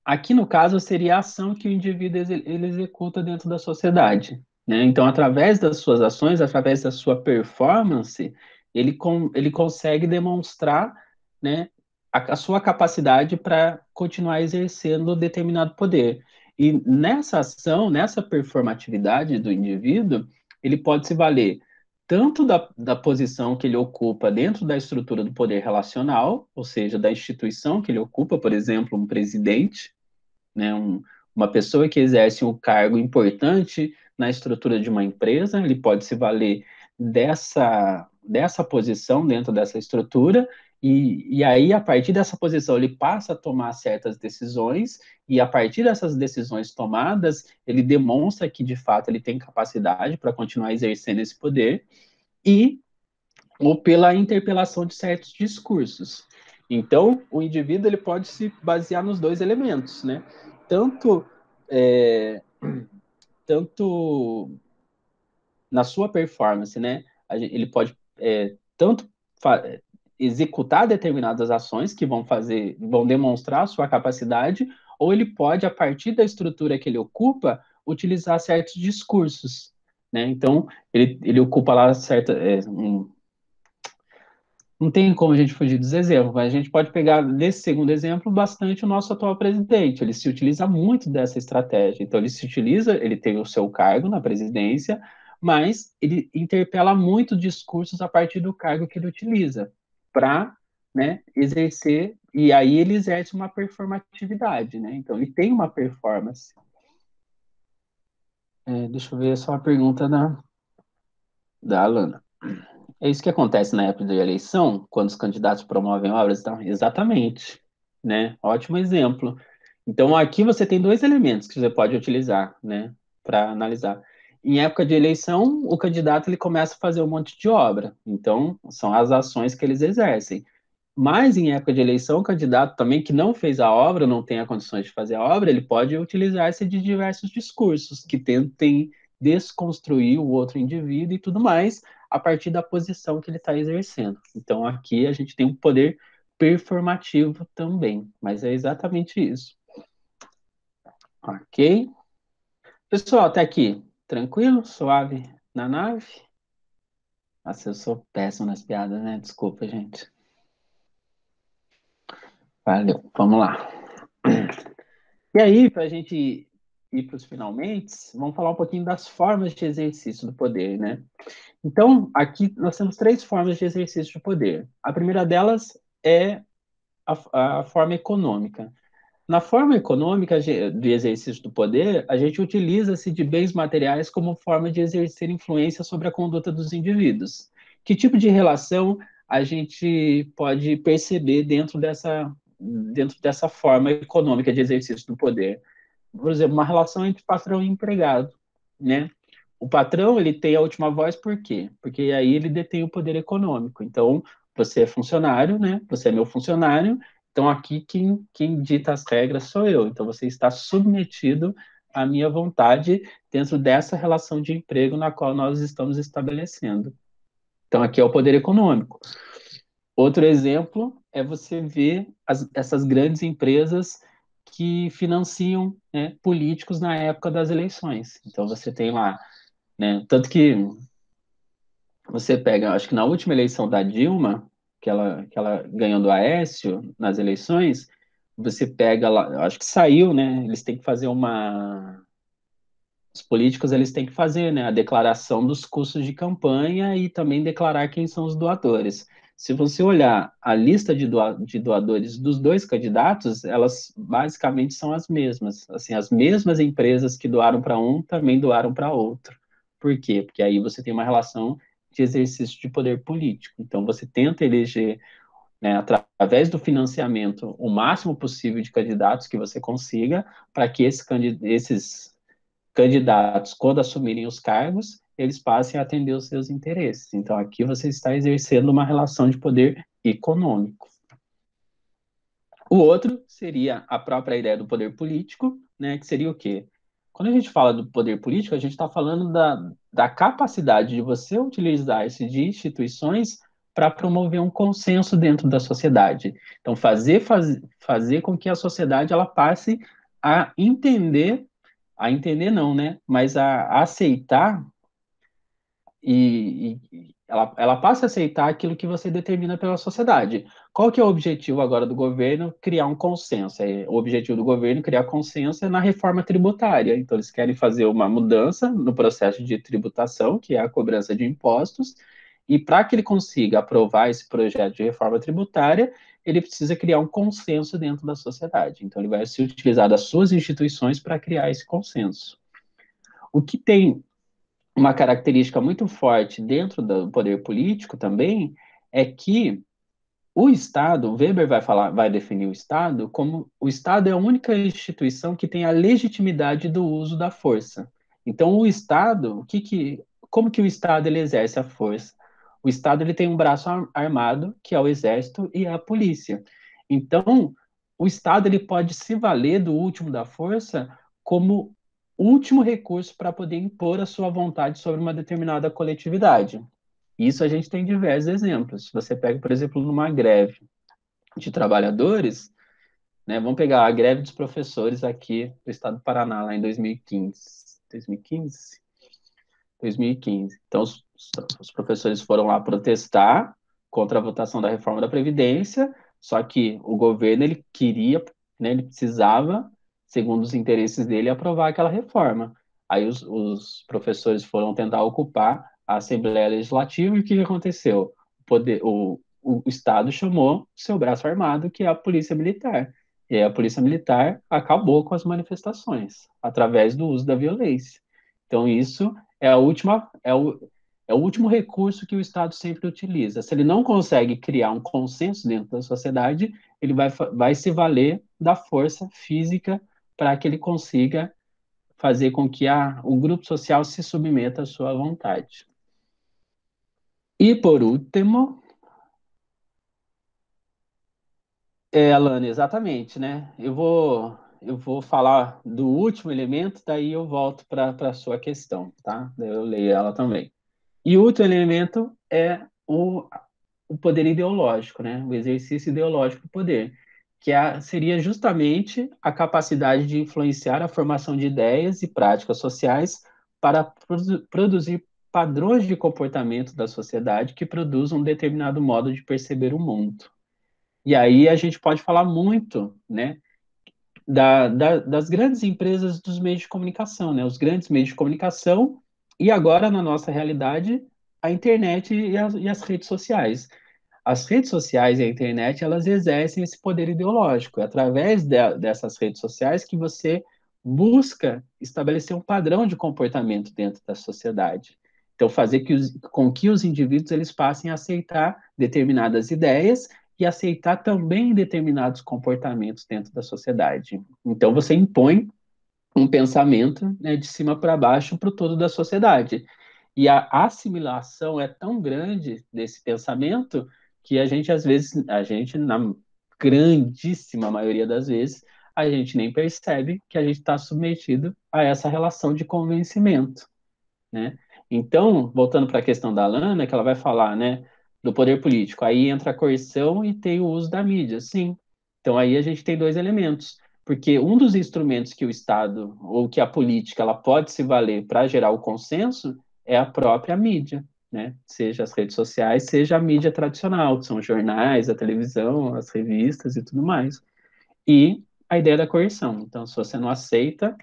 Aqui, no caso, seria a ação que o indivíduo ele executa dentro da sociedade, né? Então, através das suas ações, através da sua performance, ele consegue demonstrar, né, a sua capacidade para continuar exercendo determinado poder. E nessa ação, nessa performatividade do indivíduo, ele pode se valer tanto da posição que ele ocupa dentro da estrutura do poder relacional, ou seja, da instituição que ele ocupa, por exemplo, um presidente, né, uma pessoa que exerce um cargo importante na estrutura de uma empresa, ele pode se valer dessa posição dentro dessa estrutura, e aí, a partir dessa posição, ele passa a tomar certas decisões, e a partir dessas decisões tomadas, ele demonstra que, de fato, ele tem capacidade para continuar exercendo esse poder, e ou pela interpelação de certos discursos. Então, o indivíduo ele pode se basear nos dois elementos, né? Tanto, é, tanto na sua performance, né? Ele pode tanto executar determinadas ações que vão demonstrar a sua capacidade, ou ele pode, a partir da estrutura que ele ocupa, utilizar certos discursos, né? Então, ele ocupa lá não tem como a gente fugir dos exemplos, mas a gente pode pegar nesse segundo exemplo bastante o nosso atual presidente. Ele se utiliza muito dessa estratégia. Então, ele tem o seu cargo na presidência, mas ele interpela muito discursos a partir do cargo que ele utiliza para, né, exercer, e aí ele exerce uma performatividade, né? Então, ele tem uma performance. Deixa eu ver só a pergunta da Alana. É isso que acontece na época de eleição, quando os candidatos promovem obras, então, exatamente, né? Ótimo exemplo. Então, aqui você tem dois elementos que você pode utilizar, né, para analisar. Em época de eleição, o candidato ele começa a fazer um monte de obra. Então, são as ações que eles exercem. Mas em época de eleição, o candidato também que não fez a obra, não tem a condições de fazer a obra, ele pode utilizar-se de diversos discursos que tentem desconstruir o outro indivíduo e tudo mais a partir da posição que ele está exercendo. Então aqui a gente tem um poder performativo também, mas é exatamente isso. Ok. Pessoal, até aqui, tranquilo? Suave na nave? Nossa, eu sou péssimo nas piadas, né? Desculpa, gente. Valeu, vamos lá. E aí, para a gente ir para os finalmente, vamos falar um pouquinho das formas de exercício do poder, né? Então, aqui nós temos três formas de exercício de poder. A primeira delas é a forma econômica. Na forma econômica de exercício do poder, a gente utiliza-se de bens materiais como forma de exercer influência sobre a conduta dos indivíduos. Que tipo de relação a gente pode perceber dentro dessa forma econômica de exercício do poder? Por exemplo, uma relação entre patrão e empregado, né? O patrão, ele tem a última voz por quê? Porque aí ele detém o poder econômico. Então, você é funcionário, né? Você é meu funcionário, então aqui quem dita as regras sou eu. Então, você está submetido à minha vontade dentro dessa relação de emprego na qual nós estamos estabelecendo. Então, aqui é o poder econômico. Outro exemplo é você ver essas grandes empresas que financiam, né, políticos na época das eleições. Então você tem lá, né, tanto que você pega, acho que na última eleição da Dilma, que ela ganhou do Aécio nas eleições, você pega lá, acho que saiu, né, eles têm que fazer os políticos eles têm que fazer, né, a declaração dos custos de campanha e também declarar quem são os doadores. Se você olhar a lista de doadores dos dois candidatos, elas basicamente são as mesmas. Assim, as mesmas empresas que doaram para um também doaram para outro. Por quê? Porque aí você tem uma relação de exercício de poder político. Então, você tenta eleger, né, através do financiamento, o máximo possível de candidatos que você consiga, para que esses candidatos, quando assumirem os cargos, eles passem a atender os seus interesses. Então, aqui você está exercendo uma relação de poder econômico. O outro seria a própria ideia do poder político, né, que seria o quê? Quando a gente fala do poder político, a gente está falando da capacidade de você utilizar-se de instituições para promover um consenso dentro da sociedade. Então, fazer com que a sociedade ela passe a entender não, né? Mas a aceitar e ela passa a aceitar aquilo que você determina pela sociedade. Qual que é o objetivo agora do governo? Criar um consenso. O objetivo do governo criar consenso é na reforma tributária. Então, eles querem fazer uma mudança no processo de tributação, que é a cobrança de impostos, e para que ele consiga aprovar esse projeto de reforma tributária, ele precisa criar um consenso dentro da sociedade. Então, ele vai se utilizar das suas instituições para criar esse consenso. O que tem uma característica muito forte dentro do poder político também é que o Estado, Weber vai definir o Estado como o Estado é a única instituição que tem a legitimidade do uso da força. Então, o Estado, como que o Estado ele exerce a força? O Estado ele tem um braço armado, que é o Exército e a Polícia. Então, o Estado ele pode se valer do último da força como último recurso para poder impor a sua vontade sobre uma determinada coletividade. Isso a gente tem diversos exemplos. Se você pega, por exemplo, numa greve de trabalhadores, né, vamos pegar a greve dos professores aqui do estado do Paraná, lá em 2015. 2015? 2015. Então, os professores foram lá protestar contra a votação da reforma da Previdência, só que o governo, ele queria, né, ele precisava, segundo os interesses dele, aprovar aquela reforma. Aí os professores foram tentar ocupar a Assembleia Legislativa e o que que aconteceu? O Estado chamou seu braço armado, que é a Polícia Militar. E aí a Polícia Militar acabou com as manifestações, através do uso da violência. Então, isso é o último recurso que o Estado sempre utiliza. Se ele não consegue criar um consenso dentro da sociedade, ele vai se valer da força física para que ele consiga fazer com que o grupo social se submeta à sua vontade. E por último, Alane, exatamente, né? Eu vou falar do último elemento, daí eu volto para a sua questão, tá? Daí eu leio ela também. E o outro elemento é o poder ideológico, né? O exercício ideológico do poder, seria justamente a capacidade de influenciar a formação de ideias e práticas sociais para produzir padrões de comportamento da sociedade que produzam um determinado modo de perceber o mundo. E aí a gente pode falar muito, né, das grandes empresas dos meios de comunicação, né, os grandes meios de comunicação e agora, na nossa realidade, a internet e as redes sociais. As redes sociais e a internet, elas exercem esse poder ideológico. É através dessas redes sociais que você busca estabelecer um padrão de comportamento dentro da sociedade. Então, fazer com que os indivíduos eles passem a aceitar determinadas ideias e aceitar também determinados comportamentos dentro da sociedade. Então, você impõe um pensamento, né, de cima para baixo para o todo da sociedade. E a assimilação é tão grande desse pensamento que a gente, às vezes, na grandíssima maioria das vezes, a gente nem percebe que a gente está submetido a essa relação de convencimento, né? Então, voltando para a questão da Lana, que ela vai falar, né, do poder político, aí entra a coerção e tem o uso da mídia, sim. Então, aí a gente tem dois elementos, porque um dos instrumentos que o Estado ou que a política ela pode se valer para gerar o consenso é a própria mídia, né? Seja as redes sociais, seja a mídia tradicional, que são os jornais, a televisão, as revistas e tudo mais. E a ideia da coerção. Então, se você não aceita,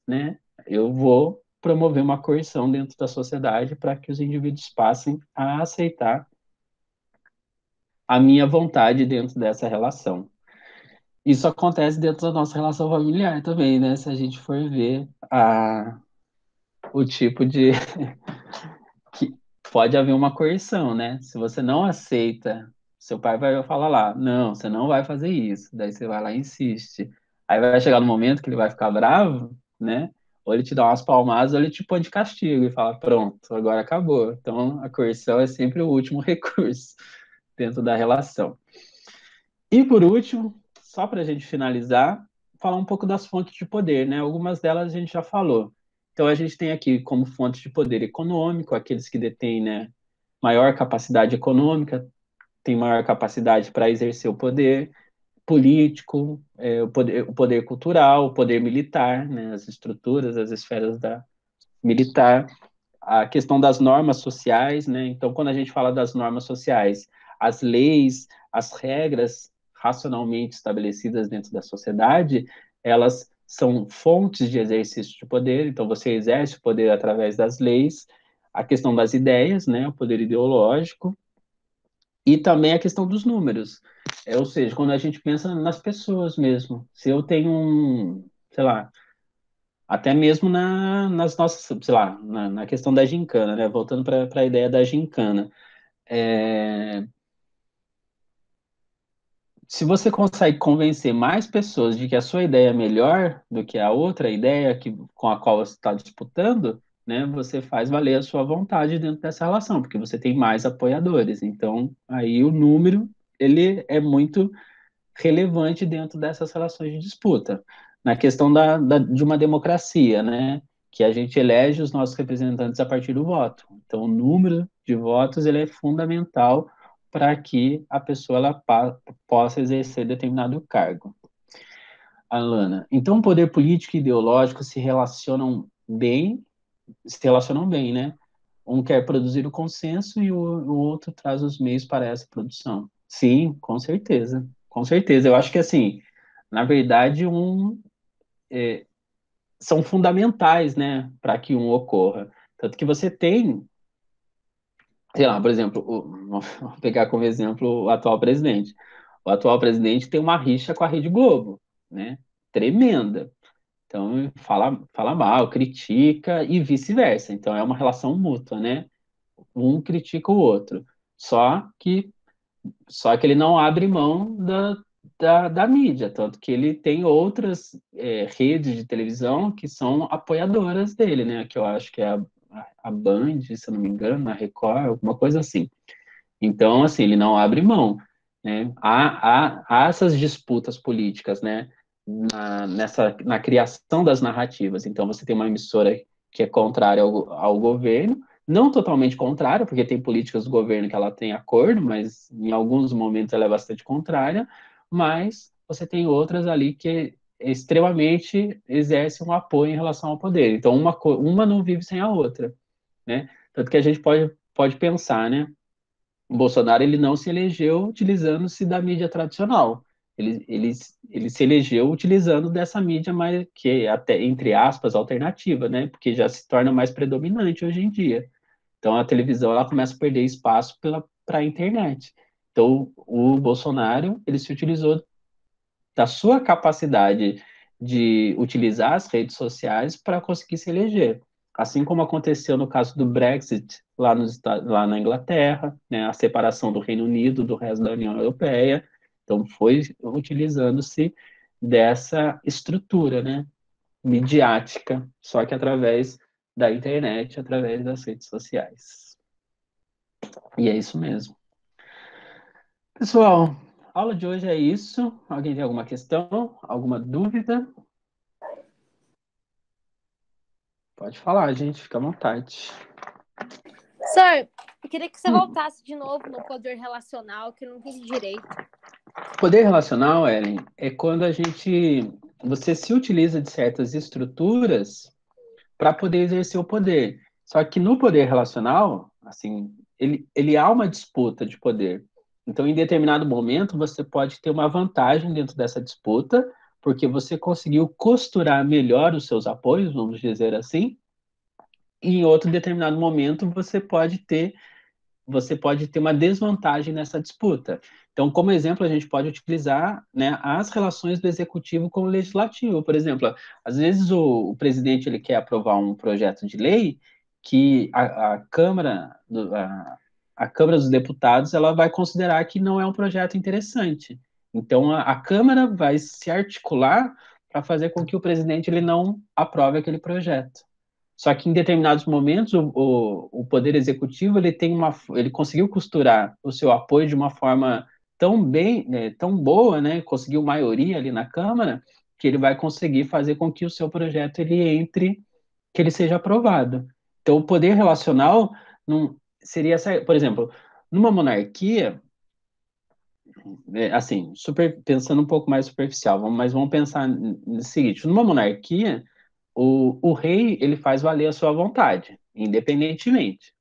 né, eu vou promover uma coerção dentro da sociedade para que os indivíduos passem a aceitar a minha vontade dentro dessa relação. Isso acontece dentro da nossa relação familiar também, né? Se a gente for ver o tipo de que pode haver uma coerção, né? Se você não aceita, seu pai vai falar lá, não, você não vai fazer isso. Daí você vai lá e insiste. Aí vai chegar no momento que ele vai ficar bravo, né? Ou ele te dá umas palmadas, ou ele te põe de castigo e fala, pronto, agora acabou. Então a coerção é sempre o último recurso dentro da relação. E por último, só para a gente finalizar, falar um pouco das fontes de poder, né? Algumas delas a gente já falou. Então a gente tem aqui como fonte de poder econômico, aqueles que detêm, né, maior capacidade econômica, têm maior capacidade para exercer o poder político, o poder cultural, o poder militar, né, as estruturas, as esferas da militar, a questão das normas sociais, né? Então, quando a gente fala das normas sociais, as leis, as regras racionalmente estabelecidas dentro da sociedade, elas são fontes de exercício de poder, então você exerce o poder através das leis, a questão das ideias, né, o poder ideológico, e também a questão dos números. Ou seja, quando a gente pensa nas pessoas mesmo. Se eu tenho sei lá, até mesmo nas nossas, sei lá, na questão da gincana, né? Voltando para a ideia da gincana. É, se você consegue convencer mais pessoas de que a sua ideia é melhor do que a outra ideia com a qual você está disputando, né? Você faz valer a sua vontade dentro dessa relação, porque você tem mais apoiadores. Então, aí o número, ele é muito relevante dentro dessas relações de disputa. Na questão de uma democracia, né? Que a gente elege os nossos representantes a partir do voto. Então, o número de votos ele é fundamental para que a pessoa possa exercer determinado cargo. Alana, então, o poder político e ideológico se relacionam bem, né? Um quer produzir o consenso e o outro traz os meios para essa produção. Sim, com certeza. Com certeza. Eu acho que, assim, na verdade, são fundamentais, né, para que um ocorra. Tanto que você tem, sei lá, por exemplo, vou pegar como exemplo o atual presidente. O atual presidente tem uma rixa com a Rede Globo, né? Tremenda. Então, fala mal, critica e vice-versa. Então, é uma relação mútua, né? Um critica o outro. Só que ele não abre mão da mídia, tanto que ele tem outras redes de televisão que são apoiadoras dele, né? Que eu acho que é a Band, se eu não me engano, a Record, alguma coisa assim. Então, assim, ele não abre mão, né? Há essas disputas políticas, né? Na criação das narrativas. Então, você tem uma emissora que é contrária ao governo, não totalmente contrária, porque tem políticas do governo que ela tem acordo, mas em alguns momentos ela é bastante contrária, mas você tem outras ali que extremamente exercem um apoio em relação ao poder. Então, uma não vive sem a outra, né? Tanto que a gente pode pensar, né? O Bolsonaro ele não se elegeu utilizando-se da mídia tradicional. Ele se elegeu utilizando dessa mídia mais que até entre aspas alternativa, né? Porque já se torna mais predominante hoje em dia. Então a televisão ela começa a perder espaço para a internet. Então o Bolsonaro ele se utilizou da sua capacidade de utilizar as redes sociais para conseguir se eleger. Assim como aconteceu no caso do Brexit lá na Inglaterra, né, a separação do Reino Unido do resto da União Europeia. Então, foi utilizando-se dessa estrutura, né, midiática, só que através da internet, através das redes sociais. E é isso mesmo. Pessoal, a aula de hoje é isso. Alguém tem alguma questão? Alguma dúvida? Pode falar, gente, fica à vontade.
Sir, eu queria que você voltasse de novo no poder relacional, que eu não entendi direito.
Poder relacional, Ellen, é quando você se utiliza de certas estruturas para poder exercer o poder. Só que no poder relacional, assim, ele há uma disputa de poder. Então, em determinado momento, você pode ter uma vantagem dentro dessa disputa, porque você conseguiu costurar melhor os seus apoios, vamos dizer assim, e em outro determinado momento você pode ter uma desvantagem nessa disputa. Então, como exemplo, a gente pode utilizar, né, as relações do executivo com o legislativo. Por exemplo, às vezes o presidente ele quer aprovar um projeto de lei que a Câmara dos Deputados ela vai considerar que não é um projeto interessante. Então, a Câmara vai se articular para fazer com que o presidente ele não aprove aquele projeto. Só que em determinados momentos o poder executivo ele conseguiu costurar o seu apoio de uma forma tão bem, né, tão boa, né, conseguiu maioria ali na Câmara, que ele vai conseguir fazer com que o seu projeto que ele seja aprovado. Então o poder relacional não seria, por exemplo, numa monarquia, assim, pensando um pouco mais superficial, mas vamos pensar no seguinte: numa monarquia, o rei ele faz valer a sua vontade, independentemente,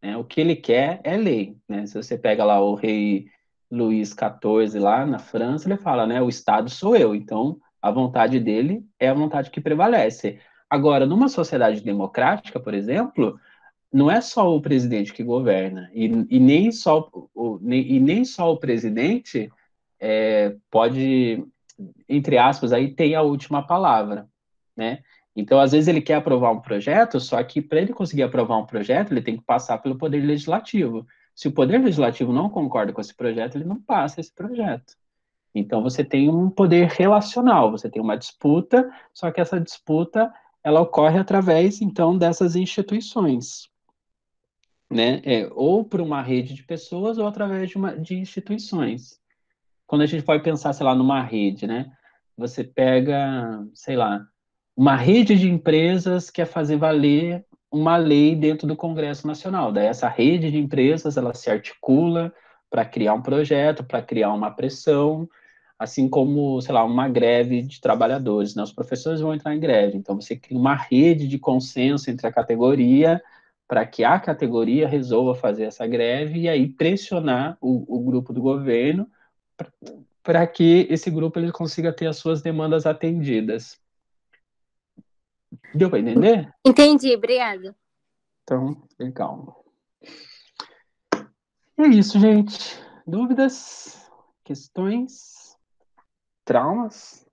né? O que ele quer é lei, né? Se você pega lá o rei Luís XIV lá na França, ele fala, né? O Estado sou eu, então a vontade dele é a vontade que prevalece. Agora, numa sociedade democrática, por exemplo, não é só o presidente que governa, e nem só o presidente pode, entre aspas, aí tem a última palavra, né? Então, às vezes ele quer aprovar um projeto, só que para ele conseguir aprovar um projeto, ele tem que passar pelo Poder Legislativo. Se o Poder Legislativo não concorda com esse projeto, ele não passa esse projeto. Então, você tem um poder relacional, você tem uma disputa, só que essa disputa ela ocorre através, então, dessas instituições, né? Ou por uma rede de pessoas ou através de instituições. Quando a gente pode pensar, sei lá, numa rede, né? Você pega, sei lá, uma rede de empresas quer fazer valer uma lei dentro do Congresso Nacional. Daí essa rede de empresas, ela se articula para criar um projeto, para criar uma pressão, assim como, sei lá, uma greve de trabalhadores, né? Os professores vão entrar em greve, então você cria uma rede de consenso entre a categoria para que a categoria resolva fazer essa greve e aí pressionar o grupo do governo para que esse grupo ele consiga ter as suas demandas atendidas. Deu para entender?
Entendi, obrigada.
Então, legal. E é isso, gente. Dúvidas? Questões? Traumas?